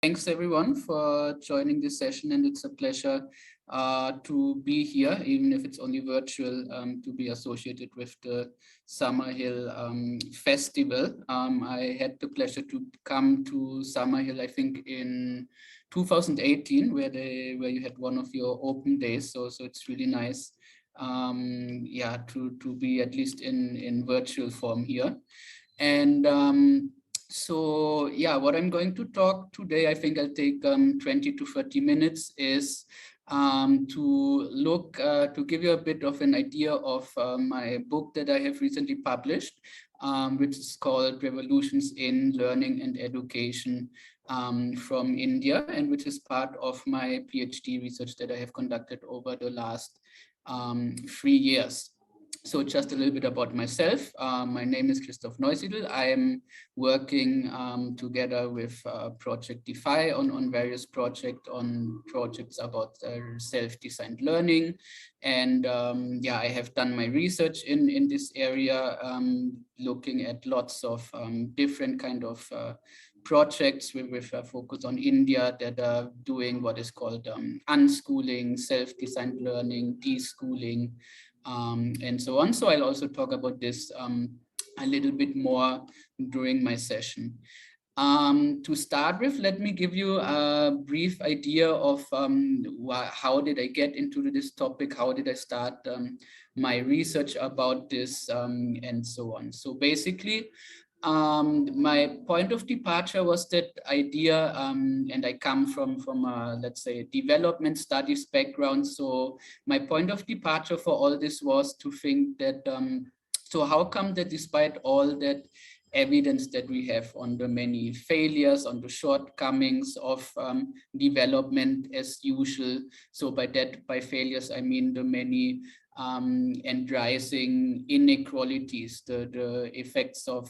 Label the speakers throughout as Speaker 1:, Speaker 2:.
Speaker 1: Thanks everyone for joining this session, and it's a pleasure to be here, even if it's only virtual, to be associated with the Summerhill Festival. I had the pleasure to come to Summerhill, I think in 2018, where you had one of your open days. So it's really nice, to be at least in virtual form here. And what I'm going to talk today, I think I'll take 20 to 30 minutes, is to give you a bit of an idea of my book that I have recently published, which is called Revolutions in Learning and Education from India, and which is part of my PhD research that I have conducted over the last 3 years. So just a little bit about myself. My name is Christoph Neusiedl. I am working together with Project DEFY on various projects about self-designed learning. And I have done my research in this area, looking at lots of different kind of projects with a focus on India that are doing what is called unschooling, self-designed learning, deschooling, and so on. So I'll also talk about this a little bit more during my session. To start with, let me give you a brief idea of how did I get into this topic, how did I start my research about this, and so on. So basically, my point of departure was that idea, and I come from let's say, development studies background. So my point of departure for all this was to think that, so how come that despite all that evidence that we have on the many failures, on the shortcomings of development as usual, so by failures, I mean the many and rising inequalities, the effects of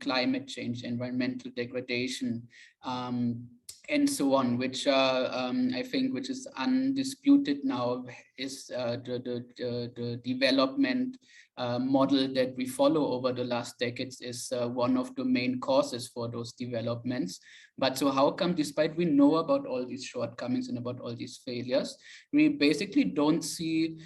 Speaker 1: climate change, environmental degradation, and so on, which I think, which is undisputed now, is the development model that we follow over the last decades is one of the main causes for those developments. But so how come, despite we know about all these shortcomings and about all these failures, we basically don't see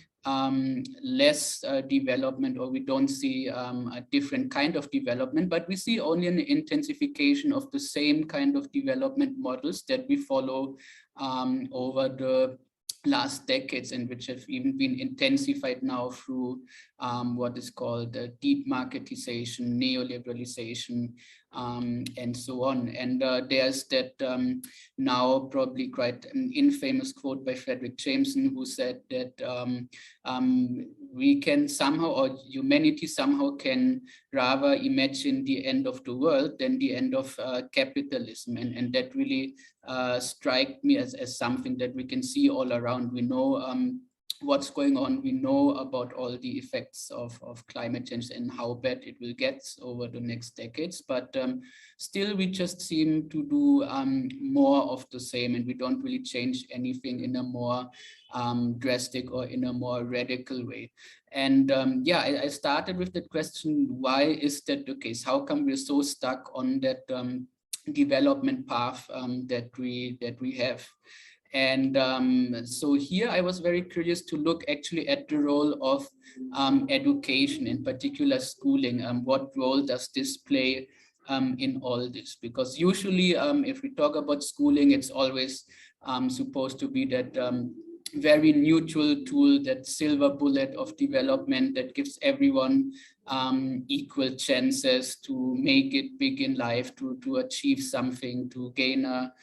Speaker 1: less development, or we don't see a different kind of development, but we see only an intensification of the same kind of development models that we follow over the last decades, and which have even been intensified now through what is called deep marketization, neoliberalization, and so on. And there's that now probably quite an infamous quote by Frederick Jameson, who said that we can somehow, or humanity somehow can rather imagine the end of the world than the end of capitalism. And that really struck me as something that we can see all around. We know what's going on. We know about all the effects of climate change and how bad it will get over the next decades. But still, we just seem to do more of the same, and we don't really change anything in a more drastic or in a more radical way. And I started with the question, why is that the case? How come we're so stuck on that development path that we have? And so here I was very curious to look actually at the role of education, in particular schooling. What role does this play in all this? Because usually if we talk about schooling, it's always supposed to be that very neutral tool, that silver bullet of development that gives everyone equal chances to make it big in life, to achieve something, to gain a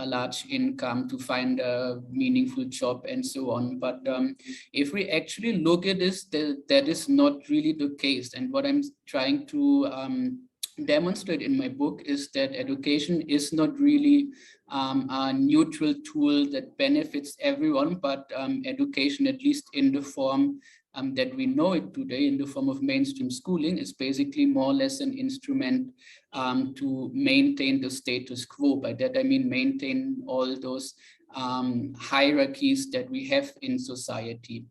Speaker 1: large income, to find a meaningful job, and so on. But if we actually look at this, that is not really the case. And what I'm trying to demonstrate in my book is that education is not really a neutral tool that benefits everyone, but education, at least in the form that we know it today, in the form of mainstream schooling, is basically more or less an instrument to maintain the status quo. By that I mean maintain all those hierarchies that we have in society.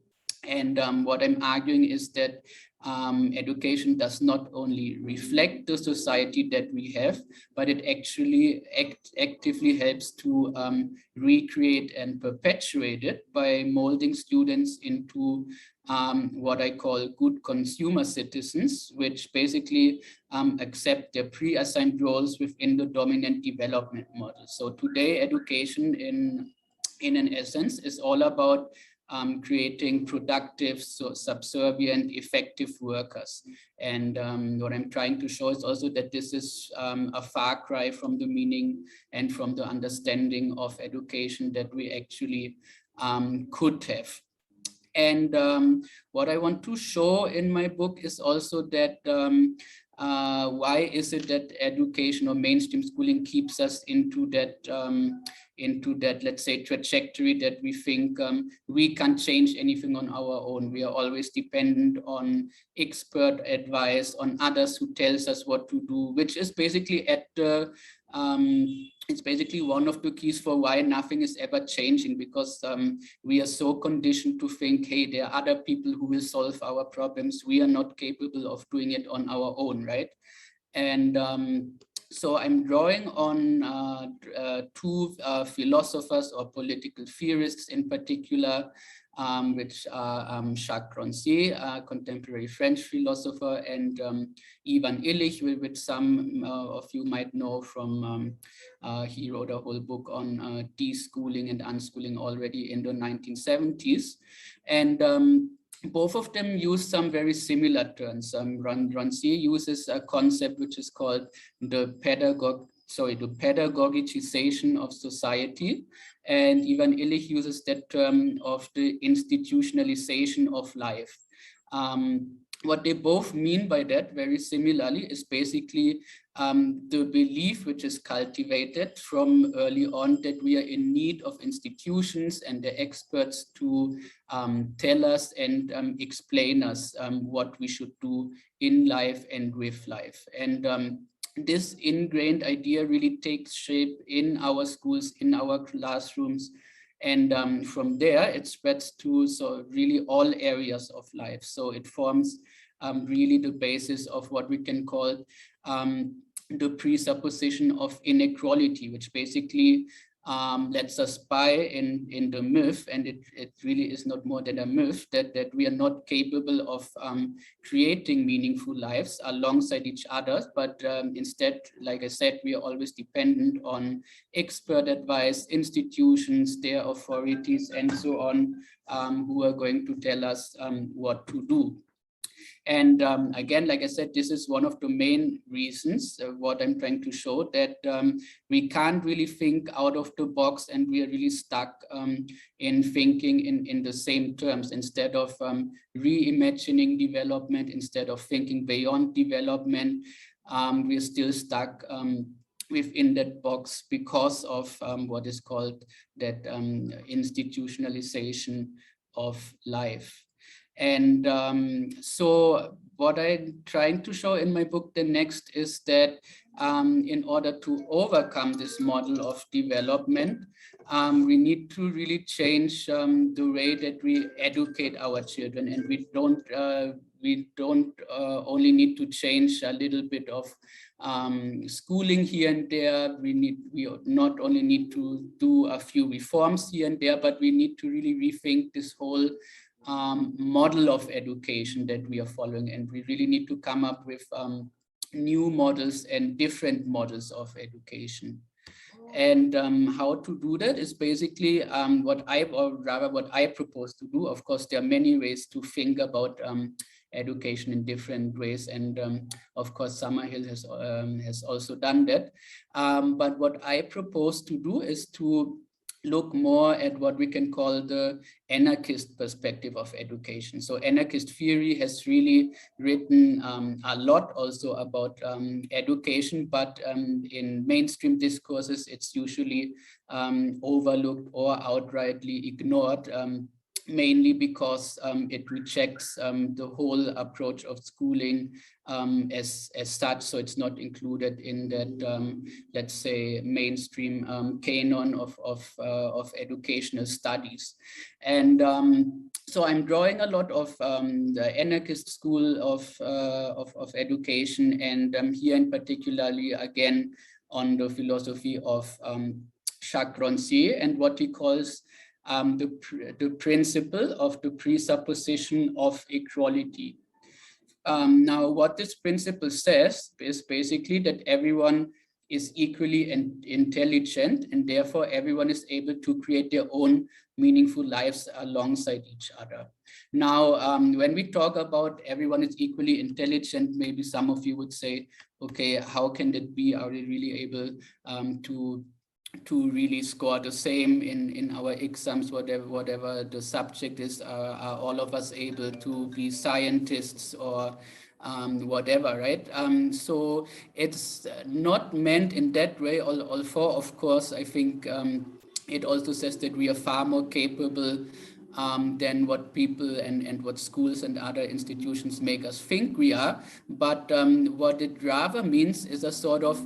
Speaker 1: And what I'm arguing is that education does not only reflect the society that we have, but it actually actively helps to recreate and perpetuate it by molding students into what I call good consumer citizens, which basically accept their pre-assigned roles within the dominant development model. So today, education in an essence is all about creating productive, so subservient, effective workers. And what I'm trying to show is also that this is a far cry from the meaning and from the understanding of education that we actually could have. And what I want to show in my book is also that why is it that education or mainstream schooling keeps us into that, let's say, trajectory that we think we can't change anything on our own. We are always dependent on expert advice, on others who tells us what to do, which is basically at the it's basically one of the keys for why nothing is ever changing, because we are so conditioned to think, hey, there are other people who will solve our problems. We are not capable of doing it on our own, right? And so I'm drawing on two philosophers or political theorists in particular, which are Jacques Rancière, a contemporary French philosopher, and Ivan Illich, which some of you might know from, he wrote a whole book on deschooling and unschooling already in the 1970s. And both of them use some very similar terms. Rancière uses a concept which is called the pedagogicization of society. And Ivan Illich uses that term of the institutionalization of life. What they both mean by that very similarly is basically the belief which is cultivated from early on that we are in need of institutions and the experts to tell us and explain us what we should do in life and with life. And this ingrained idea really takes shape in our schools, in our classrooms. And from there, it spreads to so really all areas of life. So it forms really the basis of what we can call the presupposition of inequality, which basically lets us buy in the myth, and it really is not more than a myth, that we are not capable of creating meaningful lives alongside each other, but instead, like I said, we are always dependent on expert advice, institutions, their authorities, and so on, who are going to tell us what to do. And again, like I said, this is one of the main reasons what I'm trying to show, that we can't really think out of the box, and we are really stuck in thinking in the same terms. Instead of reimagining development, instead of thinking beyond development, we're still stuck within that box because of what is called that institutionalization of life. And so what I'm trying to show in my book, the next, is that in order to overcome this model of development, we need to really change the way that we educate our children. And we don't only need to change a little bit of schooling here and there. We not only need to do a few reforms here and there, but we need to really rethink this whole model of education that we are following, and we really need to come up with new models and different models of education. And how to do that is basically what I propose to do. Of course, there are many ways to think about education in different ways, and of course Summerhill has also done that. But what I propose to do is to look more at what we can call the anarchist perspective of education. So anarchist theory has really written a lot also about education, but in mainstream discourses, it's usually overlooked or outrightly ignored. mainly because it rejects the whole approach of schooling as such. So it's not included in that, let's say, mainstream canon of educational studies. And so I'm drawing a lot of the Anarchist school of education, and here in particularly again on the philosophy of Jacques Rancière and what he calls the principle of the presupposition of equality. Now, what this principle says is basically that everyone is equally intelligent, and therefore everyone is able to create their own meaningful lives alongside each other. Now, when we talk about everyone is equally intelligent, maybe some of you would say, okay, how can that be? Are we really able to really score the same in our exams, whatever the subject is? Are all of us able to be scientists or whatever, right? So it's not meant in that way, although of course I think it also says that we are far more capable than what people and what schools and other institutions make us think we are. But what it rather means is a sort of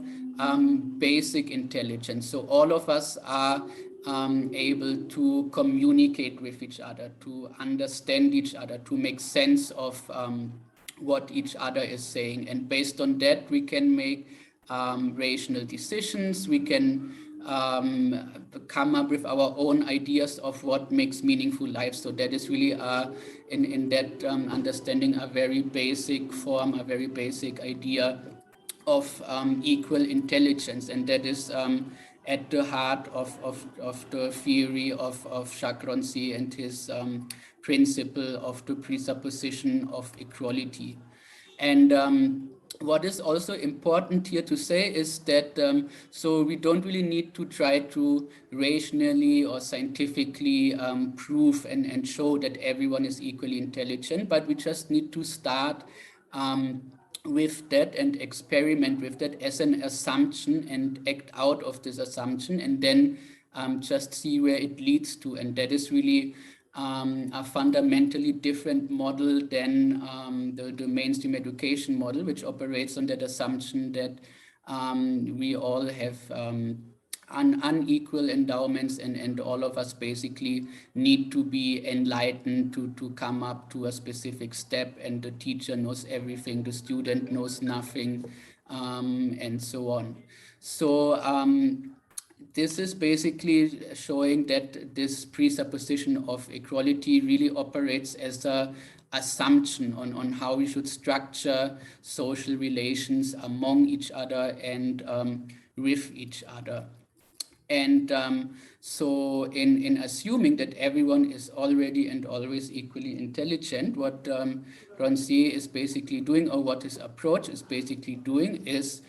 Speaker 1: basic intelligence. So all of us are able to communicate with each other, to understand each other, to make sense of what each other is saying. And based on that, we can make rational decisions. We can come up with our own ideas of what makes meaningful life. So that is really, in that understanding, a very basic form, a very basic idea of equal intelligence. And that is at the heart of the theory of Jacques Rancière and his principle of the presupposition of equality. And what is also important here to say is that so we don't really need to try to rationally or scientifically prove and show that everyone is equally intelligent, but we just need to start with that and experiment with that as an assumption and act out of this assumption, and then just see where it leads to. And that is really a fundamentally different model than the mainstream education model, which operates on that assumption that we all have unequal endowments, and all of us basically need to be enlightened to come up to a specific step, and the teacher knows everything, the student knows nothing, and so on. So this is basically showing that this presupposition of equality really operates as an assumption on how we should structure social relations among each other and with each other. And so in assuming that everyone is already and always equally intelligent, what Rancière is basically doing, or what his approach is basically doing, is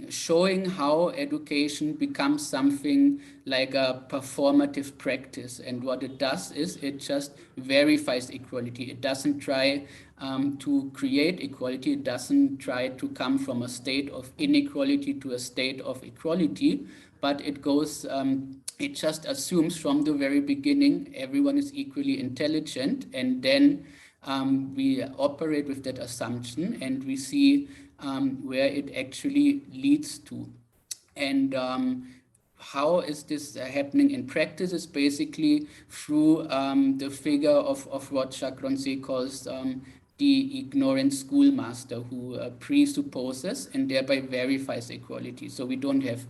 Speaker 1: showing how education becomes something like a performative practice. And what it does is it just verifies equality. It doesn't try to create equality. It doesn't try to come from a state of inequality to a state of equality, but it goes, it just assumes from the very beginning everyone is equally intelligent, and then we operate with that assumption, and we see where it actually leads to. And how is this happening in practice is basically through the figure of what Jacques Rancière calls the ignorant schoolmaster, who presupposes and thereby verifies equality. So we don't have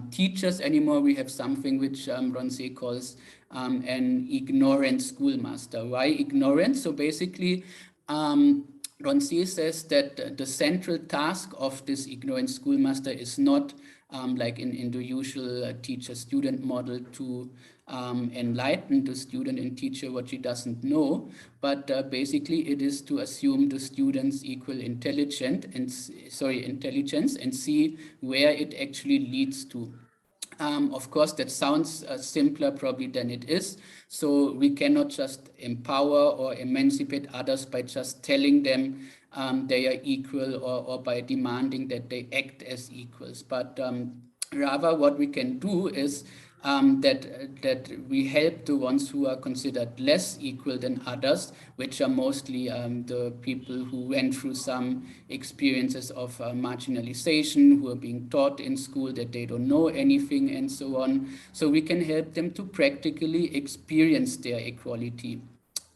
Speaker 1: teachers anymore. We have something which Rancière calls an ignorant schoolmaster. Why ignorant? So basically, Rancière says that the central task of this ignorant schoolmaster is not like in the usual teacher-student model to enlighten the student and teacher what she doesn't know, but basically it is to assume the student's equal intelligence and see where it actually leads to. Of course, that sounds simpler probably than it is. So we cannot just empower or emancipate others by just telling them they are equal, or by demanding that they act as equals. But rather what we can do is that we help the ones who are considered less equal than others, which are mostly the people who went through some experiences of marginalization, who are being taught in school that they don't know anything and so on. So we can help them to practically experience their equality.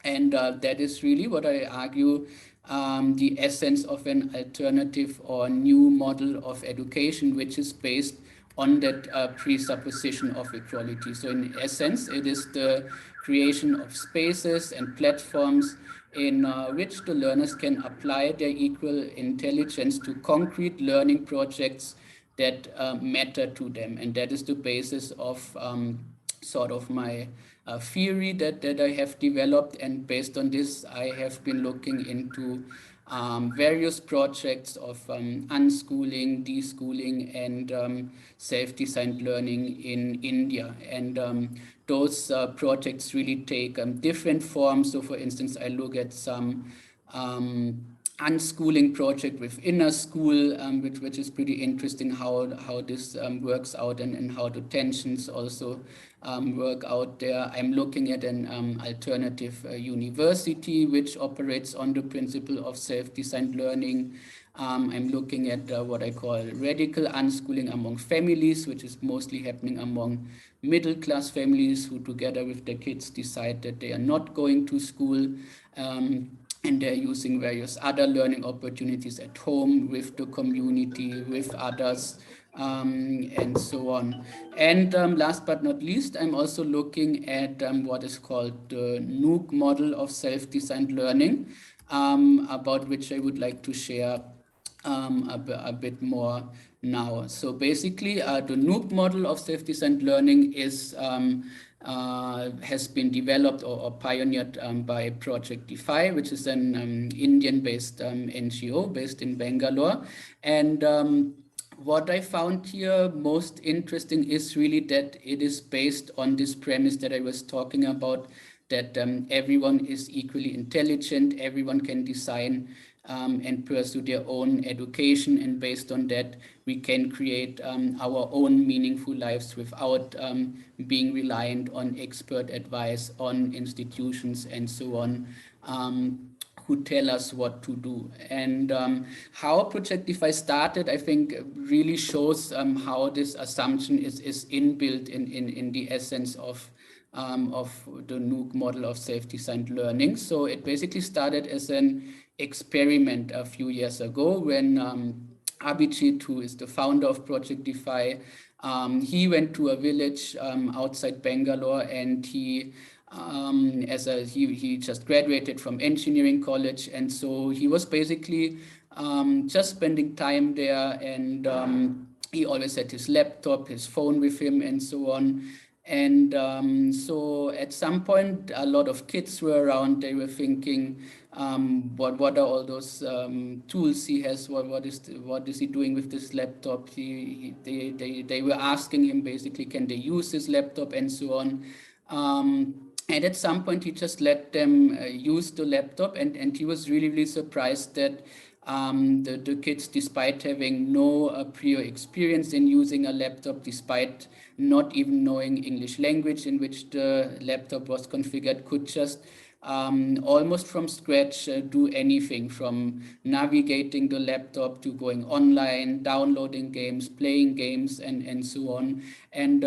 Speaker 1: And that is really what I argue the essence of an alternative or new model of education, which is based on that presupposition of equality. So in essence, it is the creation of spaces and platforms in which the learners can apply their equal intelligence to concrete learning projects that matter to them. And that is the basis of sort of my theory that I have developed. And based on this, I have been looking into various projects of unschooling, deschooling, and self-designed learning in India. And those projects really take different forms. So for instance, I look at some unschooling project within a school, which is pretty interesting how this works out, and how the tensions also work out there. I'm looking at an alternative university which operates on the principle of self-designed learning. I'm looking at what I call radical unschooling among families, which is mostly happening among middle-class families who together with their kids decide that they are not going to school. And they're using various other learning opportunities at home, with the community, with others, and so on. And last but not least, I'm also looking at what is called the Nook model of self-designed learning, about which I would like to share a bit more now. So basically, the Nook model of self-designed learning is has been developed or pioneered by Project DEFY, which is an Indian-based NGO based in Bangalore. And what I found here most interesting is really that it is based on this premise that I was talking about, that everyone is equally intelligent, everyone can design and pursue their own education, and based on that, we can create our own meaningful lives without being reliant on expert advice, on institutions, and so on. Who tell us what to do. And how Project DEFY started, I think, really shows how this assumption is inbuilt in the essence of the Nook model of self-designed learning. So it basically started as an experiment a few years ago when Abhijit, who is the founder of Project DEFY, he went to a village outside Bangalore, and he just graduated from engineering college, and so he was basically just spending time there, and he always had his laptop, his phone with him, and so on. And so at some point, a lot of kids were around. They were thinking, what are all those tools he has? What is he doing with this laptop? They were asking him basically, can they use his laptop, and so on. And at some point, he just let them use the laptop, and he was really surprised that the kids, despite having no prior experience in using a laptop, despite not even knowing English language in which the laptop was configured, could just almost from scratch do anything, from navigating the laptop to going online, downloading games, playing games, and so on. And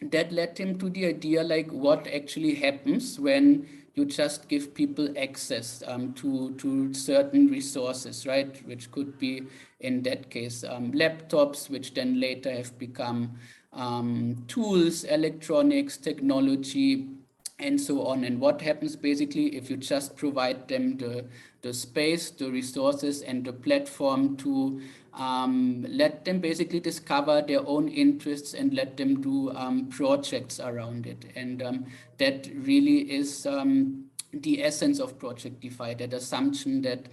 Speaker 1: that led him to the idea, like, what actually happens when you just give people access to certain resources, right? Which could be, in that case, laptops, which then later have become tools, electronics, technology, and so on. And what happens basically if you just provide them the space, the resources, and the platform to let them basically discover their own interests and let them do projects around it. And that really is the essence of Project DEFY, that assumption that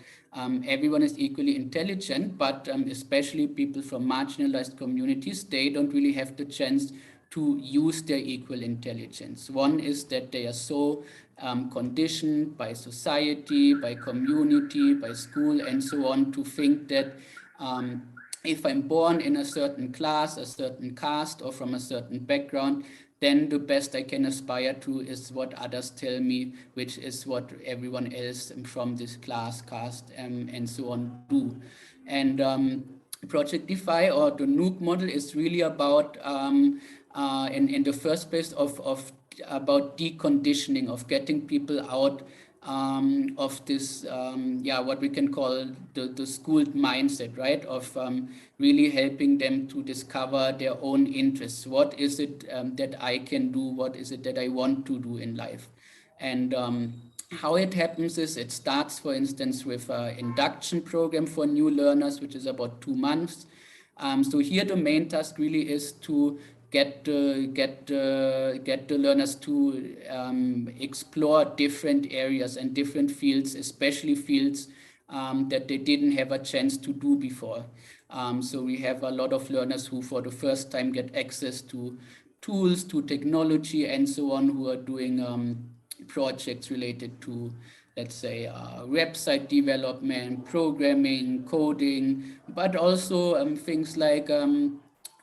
Speaker 1: everyone is equally intelligent, but especially people from marginalized communities, they don't really have the chance to use their equal intelligence. One is that they are so conditioned by society, by community, by school, and so on, to think that if I'm born in a certain class, a certain caste, or from a certain background, then the best I can aspire to is what others tell me, which is what everyone else from this class, caste, and so on do. And Project DeFi, or the Nook model, is really about, in the first place, of about deconditioning, of getting people out of this, yeah, what we can call the schooled mindset, right? Of really helping them to discover their own interests. What is it that I can do? What is it that I want to do in life? And how it happens is, it starts, for instance, with an induction program for new learners, which is about 2 months. So here the main task really is to get the learners to explore different areas and different fields, especially fields that they didn't have a chance to do before. So we have a lot of learners who for the first time get access to tools, to technology, and so on, who are doing projects related to, let's say, website development, programming, coding, but also things like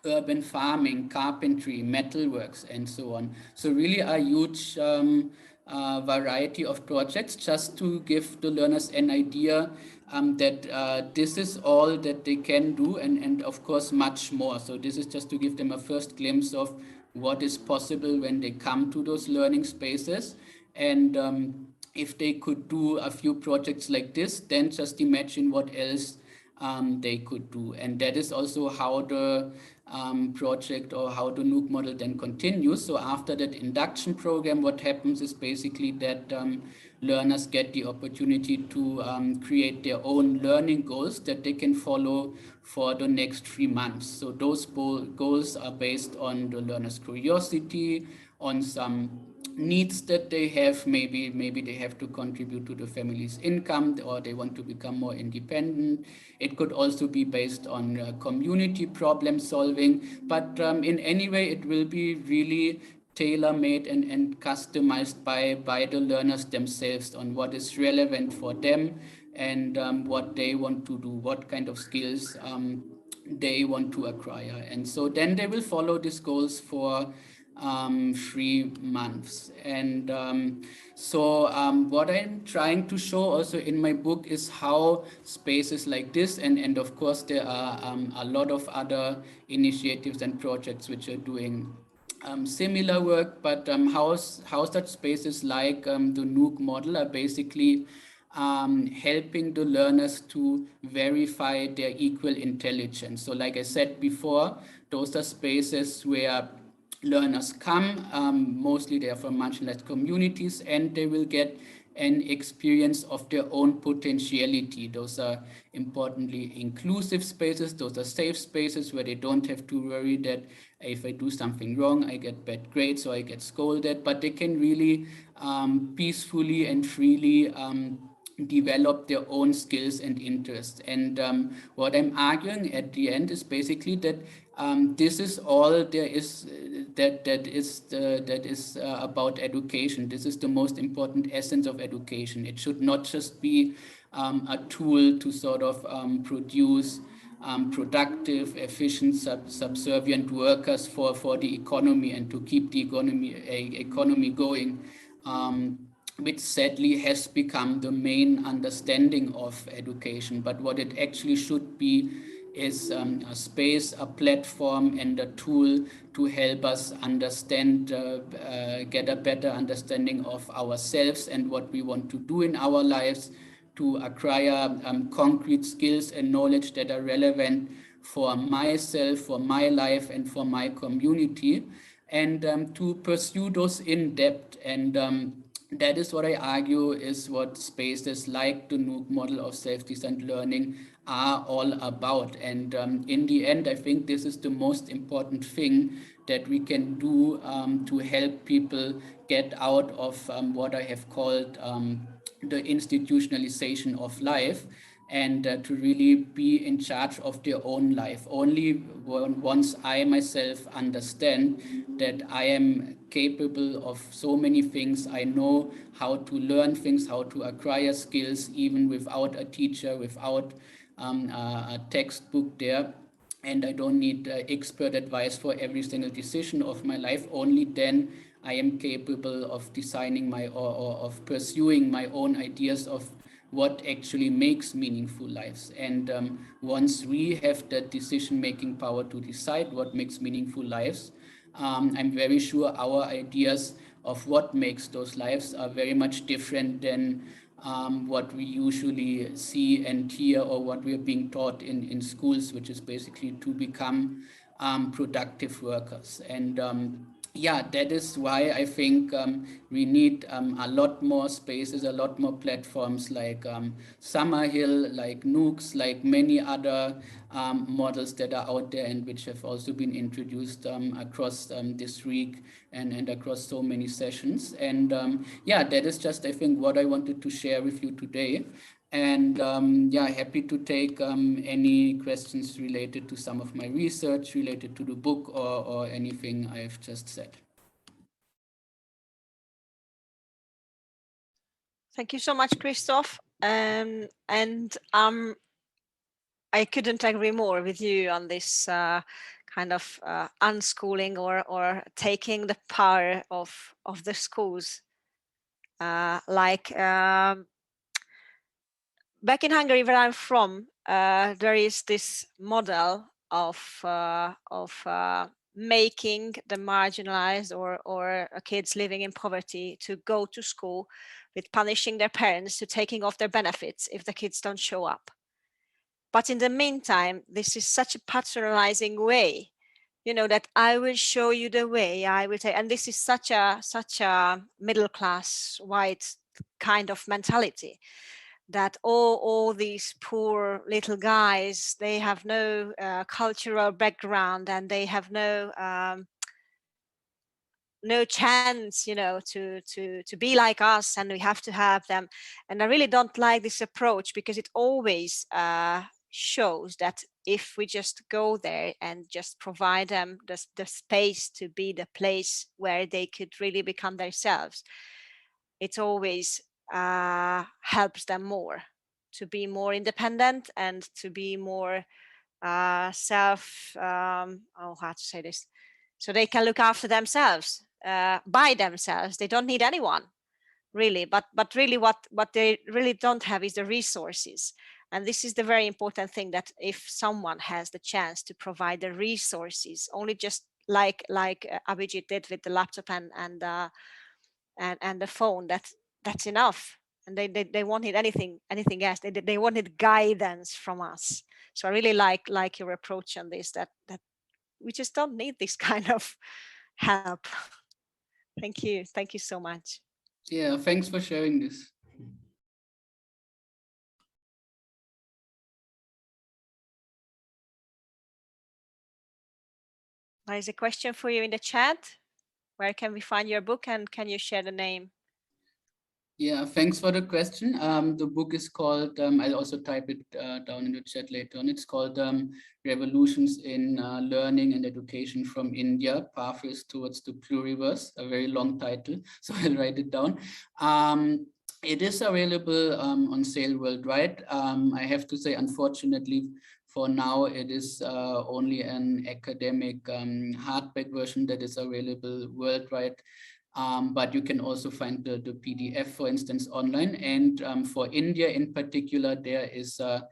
Speaker 1: urban farming, carpentry, metalworks, and so on. So really a huge variety of projects, just to give the learners an idea that this is all that they can do, and of course much more. So this is just to give them a first glimpse of what is possible when they come to those learning spaces. And if they could do a few projects like this, then just imagine what else they could do. And that is also how the project, or how the Nook model then continues. So after that induction program, what happens is basically that learners get the opportunity to create their own learning goals that they can follow for the next 3 months. So those goals are based on the learner's curiosity, on some needs that they have. Maybe they have to contribute to the family's income, or they want to become more independent. It could also be based on community problem solving, but in any way it will be really tailor-made and customized by the learners themselves, on what is relevant for them, and what they want to do, what kind of skills they want to acquire. And so then they will follow these goals for 3 months. And what I'm trying to show also in my book is how spaces like this, and of course there are a lot of other initiatives and projects which are doing similar work, but how such spaces like the Nook model are basically helping the learners to verify their equal intelligence. So like I said before, those are spaces where learners come, mostly they are from marginalized communities, and they will get an experience of their own potentiality. Those are importantly inclusive spaces. Those are safe spaces where they don't have to worry that if I do something wrong, I get bad grades or I get scolded, but they can really peacefully and freely develop their own skills and interests. And what I'm arguing at the end is basically that this is all there is, that is about education. This is the most important essence of education. It should not just be a tool to sort of produce productive, efficient, subservient workers for the economy, and to keep the economy going, which sadly has become the main understanding of education. But what it actually should be is a space, a platform, and a tool to help us understand, get a better understanding of ourselves and what we want to do in our lives, to acquire concrete skills and knowledge that are relevant for myself, for my life, and for my community, and to pursue those in depth. And that is what I argue is what spaces like the Nook model of self-designed learning are all about. And in the end, I think this is the most important thing that we can do to help people get out of what I have called the institutionalization of life, and to really be in charge of their own life. Only once I myself understand that I am capable of so many things, I know how to learn things, how to acquire skills, even without a teacher, without a textbook there, and I don't need expert advice for every single decision of my life. Only then I am capable of designing or of pursuing my own ideas of what actually makes meaningful lives. And once we have that decision-making power to decide what makes meaningful lives, I'm very sure our ideas of what makes those lives are very much different than what we usually see and hear, or what we're being taught in schools, which is basically to become productive workers. And yeah, that is why I think we need a lot more spaces, a lot more platforms like Summerhill, like Nooks, like many other models that are out there and which have also been introduced across this week and across so many sessions. And yeah, that is just, I think, what I wanted to share with you today. And yeah, happy to take any questions related to some of my research, related to the book, or anything I've just said.
Speaker 2: Thank you so much, Christoph. I couldn't agree more with you on this kind of unschooling or taking the power of the schools. Back in Hungary, where I'm from, there is this model of making the marginalized or kids living in poverty to go to school, with punishing their parents to taking off their benefits if the kids don't show up. But in the meantime, this is such a patronizing way, you know, that I will show you the way, I will take, and this is such a middle class white kind of mentality, that all these poor little guys, they have no cultural background, and they have no chance, you know, to be like us, and we have to have them. And I really don't like this approach, because it always shows that if we just go there and just provide them the space to be the place where they could really become themselves, it always helps them more to be more independent and to be more how to say this, so they can look after themselves by themselves. They don't need anyone, really. But really what they really don't have is the resources. And this is the very important thing, that if someone has the chance to provide the resources, only just like Abhijit did with the laptop and the phone, that's enough. And they won't need anything else. They wanted guidance from us. So I really like your approach on this, that we just don't need this kind of help. Thank you so much.
Speaker 1: Yeah, thanks for sharing this.
Speaker 2: There is a question for you in the chat. Where can we find your book, and can you share the name?
Speaker 1: Yeah, thanks for the question. The book is called, I'll also type it down in the chat later on. It's called Revolutions in Learning and Education from India, Pathways Towards the Pluriverse, a very long title, so I'll write it down. It is available on sale worldwide. I have to say, unfortunately, for now, it is only an academic hardback version that is available worldwide. But you can also find the PDF, for instance, online. And for India in particular, there is a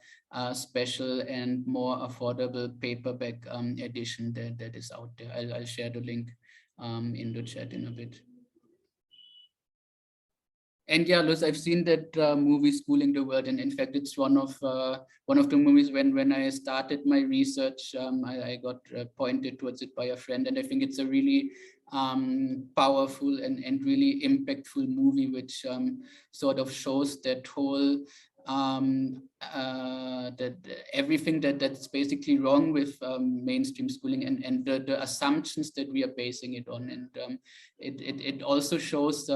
Speaker 1: special and more affordable paperback edition that is out there. I'll share the link in the chat in a bit. And yeah, Luz, I've seen that movie Schooling the World, and in fact, it's one of the movies when I started my research, I got pointed towards it by a friend, and I think it's a really powerful and really impactful movie, which sort of shows that whole that everything that's basically wrong with mainstream schooling and the assumptions that we are basing it on, and it also shows.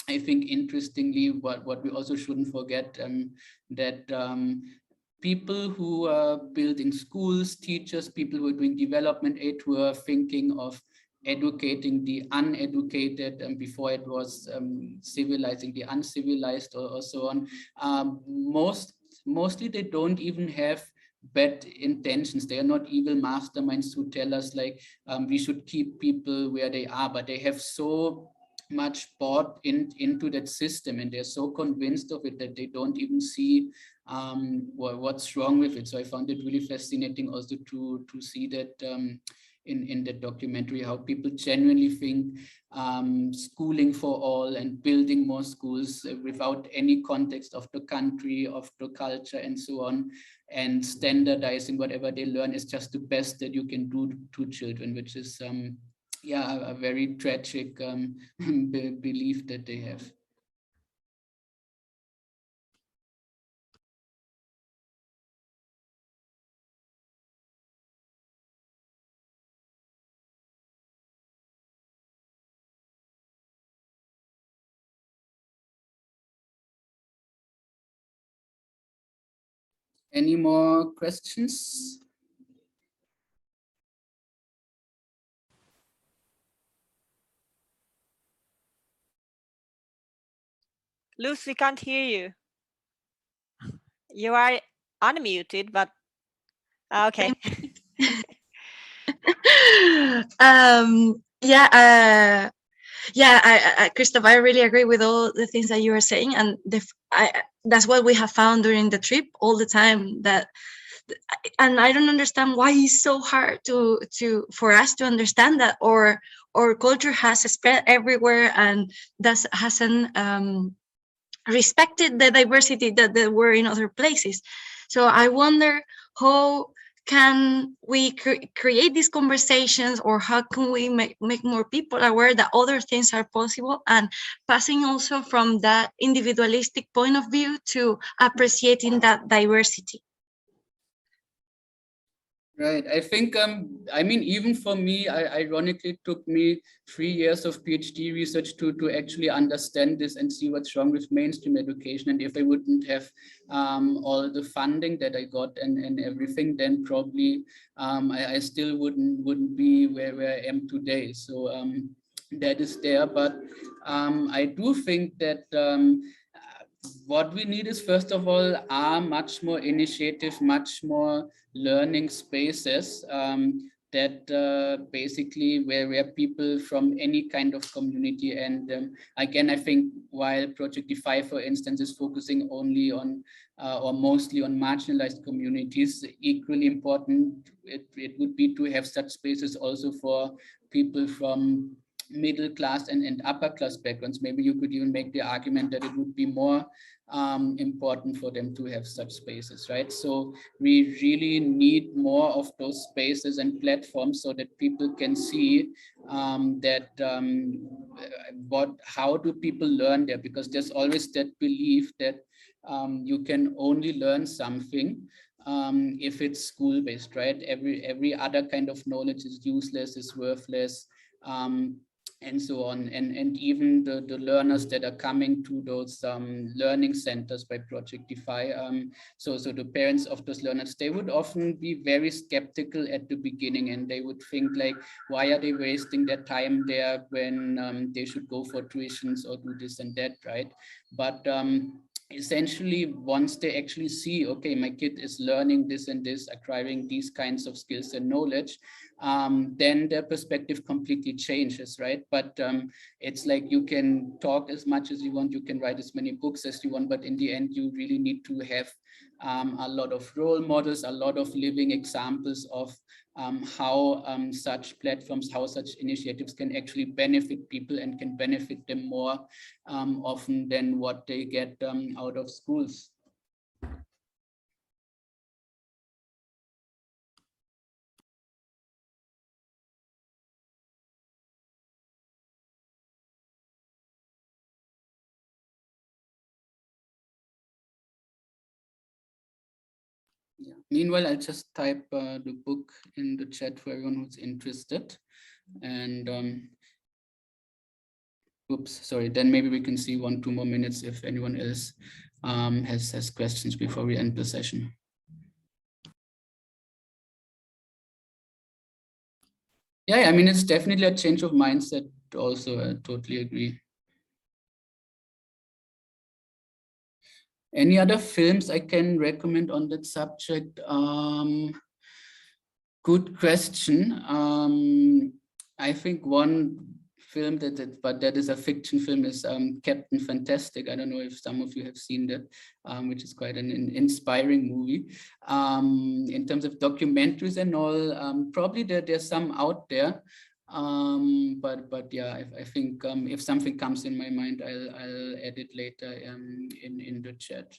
Speaker 1: I think interestingly, what we also shouldn't forget, that people who are building schools, teachers, people who are doing development aid, who are thinking of educating the uneducated, and before it was civilizing the uncivilized, or so on, mostly they don't even have bad intentions. They are not evil masterminds who tell us like we should keep people where they are, but they have so much bought into that system, and they're so convinced of it that they don't even see what's wrong with it. So I found it really fascinating also to see that in the documentary, how people genuinely think schooling for all and building more schools without any context of the country, of the culture, and so on, and standardizing whatever they learn is just the best that you can do to children, which is yeah, a very tragic belief that they have. Any more questions?
Speaker 2: Luz, we can't hear you. You are unmuted, but okay.
Speaker 3: Christoph, I really agree with all the things that you are saying, and that's what we have found during the trip all the time. And I don't understand why it's so hard for us to understand that our culture has spread everywhere and hasn't respected the diversity that there were in other places. So I wonder, how can we create these conversations, or how can we make more people aware that other things are possible, and passing also from that individualistic point of view to appreciating that diversity?
Speaker 1: Right. I think, I mean, even for me, ironically, it took me 3 years of PhD research to actually understand this and see what's wrong with mainstream education. And if I wouldn't have all the funding that I got and everything, then probably I still wouldn't be where I am today. So that is there. But I do think that what we need is, first of all, are much more initiative, much more learning spaces that basically where people from any kind of community, and again, I think while Project DEFY, for instance, is focusing only on or mostly on marginalized communities, equally important it would be to have such spaces also for people from middle class and upper class backgrounds. Maybe you could even make the argument that it would be more important for them to have such spaces, right? So we really need more of those spaces and platforms so that people can see that how do people learn there, because there's always that belief that you can only learn something if it's school-based, right? Every other kind of knowledge is useless, is worthless, and so on. And even the learners that are coming to those learning centers by Project DEFY, so the parents of those learners, they would often be very skeptical at the beginning, and they would think like, why are they wasting their time there when they should go for tuitions or do this and that, right? But essentially, once they actually see, okay, my kid is learning this and this, acquiring these kinds of skills and knowledge, then their perspective completely changes, right? But it's like you can talk as much as you want, you can write as many books as you want, but in the end, you really need to have a lot of role models, a lot of living examples of how such platforms, how such initiatives can actually benefit people and can benefit them more often than what they get out of schools. Yeah. Meanwhile, I'll just type the book in the chat for everyone who's interested. And oops, sorry, then maybe we can see 1-2 more minutes if anyone else has questions before we end the session. Yeah, I mean, it's definitely a change of mindset also. I totally agree. Any other films I can recommend on that subject? Good question. I think one film but that is a fiction film is Captain Fantastic. I don't know if some of you have seen that, which is quite an inspiring movie. In terms of documentaries and all, probably there's some out there. But yeah, I think if something comes in my mind, I'll add it later in the chat.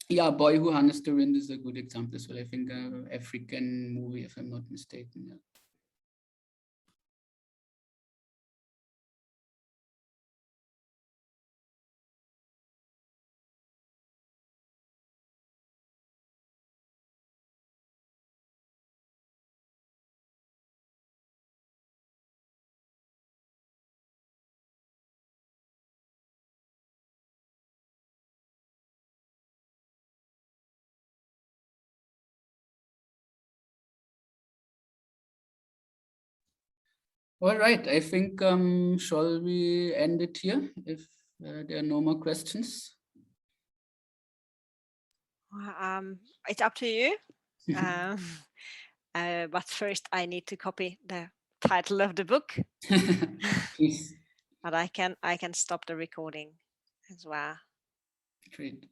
Speaker 1: Yeah, Boy Who Harnessed the Wind is a good example as well. I think African movie, if I'm not mistaken. Yeah. All right, I think, shall we end it here if there are no more questions?
Speaker 2: It's up to you. But first I need to copy the title of the book.
Speaker 1: Please.
Speaker 2: But I can stop the recording as well.
Speaker 1: Great.